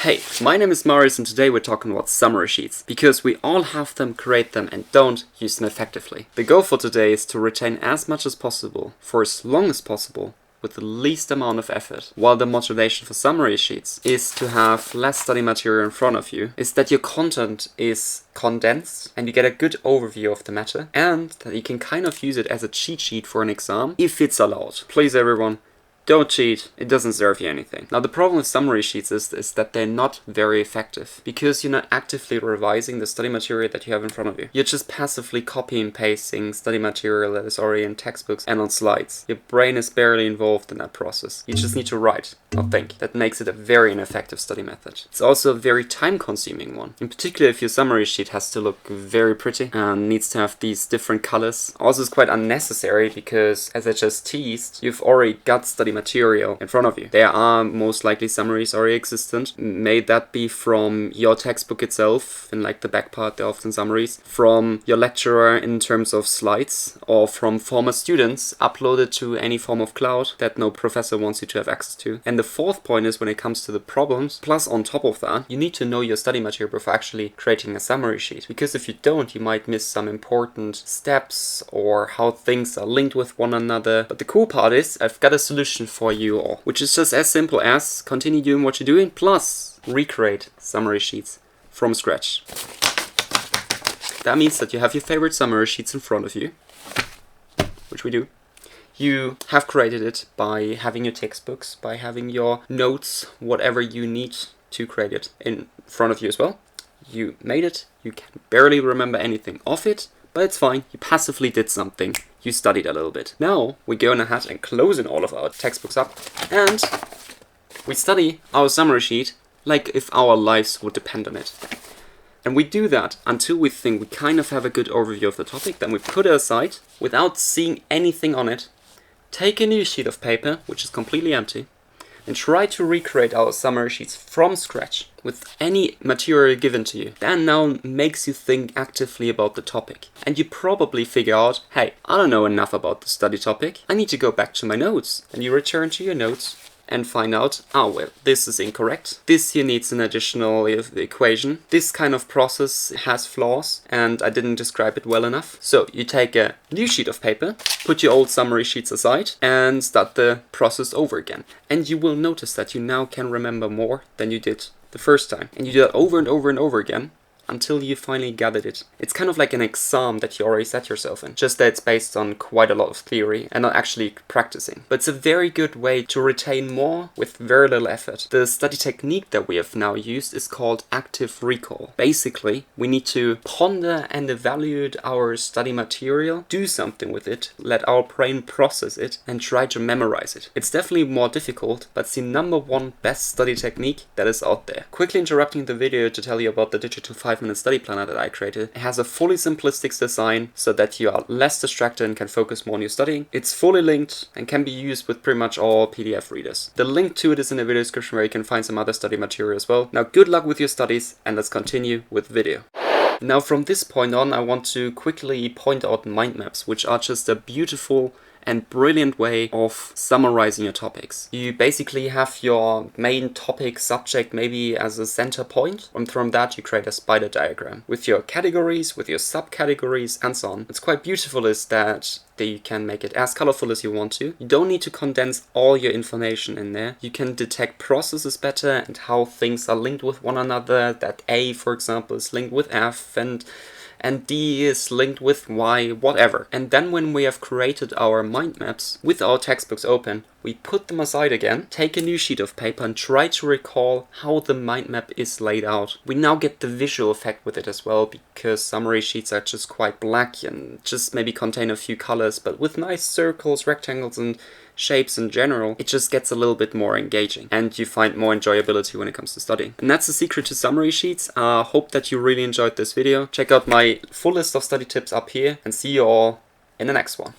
Hey, my name is Marius and today we're talking about summary sheets, because we all have them, create them and don't use them effectively. The goal for today is to retain as much as possible, for as long as possible, with the least amount of effort. While the motivation for summary sheets is to have less study material in front of you, is that your content is condensed and you get a good overview of the matter, and that you can kind of use it as a cheat sheet for an exam, if it's allowed. Please everyone, don't cheat, it doesn't serve you anything. Now the problem with summary sheets is that they're not very effective, because you're not actively revising the study material that you have in front of you. You're just passively copy and pasting study material that is already in textbooks and on slides. Your brain is barely involved in that process. You just need to write or think. That makes it a very ineffective study method. It's also a very time consuming one. In particular if your summary sheet has to look very pretty and needs to have these different colors. Also it's quite unnecessary because, as I just teased, you've already got study material in front of you. There are most likely summaries already existent. May that be from your textbook itself, in like the back part there are often summaries, from your lecturer in terms of slides, or from former students uploaded to any form of cloud that no professor wants you to have access to. And the fourth point is when it comes to the problems, plus on top of that, you need to know your study material before actually creating a summary sheet. Because if you don't, you might miss some important steps or how things are linked with one another. But the cool part is I've got a solution for you all, which is just as simple as continue doing what you're doing, plus recreate summary sheets from scratch. That means that you have your favorite summary sheets in front of you, which we do. You have created it by having your textbooks, by having your notes, whatever you need to create it in front of you as well. You made it, you can barely remember anything of it, but it's fine, you passively did something. You studied a little bit. Now we're going ahead and closing all of our textbooks up, and we study our summary sheet like if our lives would depend on it. And we do that until we think we kind of have a good overview of the topic, then we put it aside without seeing anything on it, take a new sheet of paper, which is completely empty, and try to recreate our summary sheets from scratch with any material given to you. That now makes you think actively about the topic. And you probably figure out, hey, I don't know enough about the study topic, I need to go back to my notes. And you return to your notes and find out, oh well, this is incorrect. This here needs an additional equation. This kind of process has flaws and I didn't describe it well enough. So you take a new sheet of paper, put your old summary sheets aside and start the process over again. And you will notice that you now can remember more than you did the first time. And you do that over and over and over again until you finally gathered it. It's kind of like an exam that you already set yourself in, just that it's based on quite a lot of theory and not actually practicing. But it's a very good way to retain more with very little effort. The study technique that we have now used is called active recall. Basically, we need to ponder and evaluate our study material, do something with it, let our brain process it, and try to memorize it. It's definitely more difficult, but it's the #1 best study technique that is out there. Quickly interrupting the video to tell you about the digital 5-minute study planner that I created. It has a fully simplistic design so that you are less distracted and can focus more on your studying. It's fully linked and can be used with pretty much all PDF readers. The link to it is in the video description where you can find some other study material as well. Now good luck with your studies and let's continue with the video. Now from this point on I want to quickly point out mind maps, which are just a beautiful and brilliant way of summarizing your topics. You basically have your main topic subject maybe as a center point, and from that you create a spider diagram with your categories, with your subcategories and so on. What's quite beautiful is that you can make it as colorful as you want to. You don't need to condense all your information in there. You can detect processes better and how things are linked with one another, that A, for example, is linked with F and D is linked with Y, whatever. And then when we have created our mind maps with our textbooks open, we put them aside again, take a new sheet of paper and try to recall how the mind map is laid out. We now get the visual effect with it as well, because summary sheets are just quite black and just maybe contain a few colors, but with nice circles, rectangles and shapes in general, it just gets a little bit more engaging and you find more enjoyability when it comes to studying. And that's the secret to summary sheets. Hope that you really enjoyed this video. Check out my full list of study tips up here and see you all in the next one.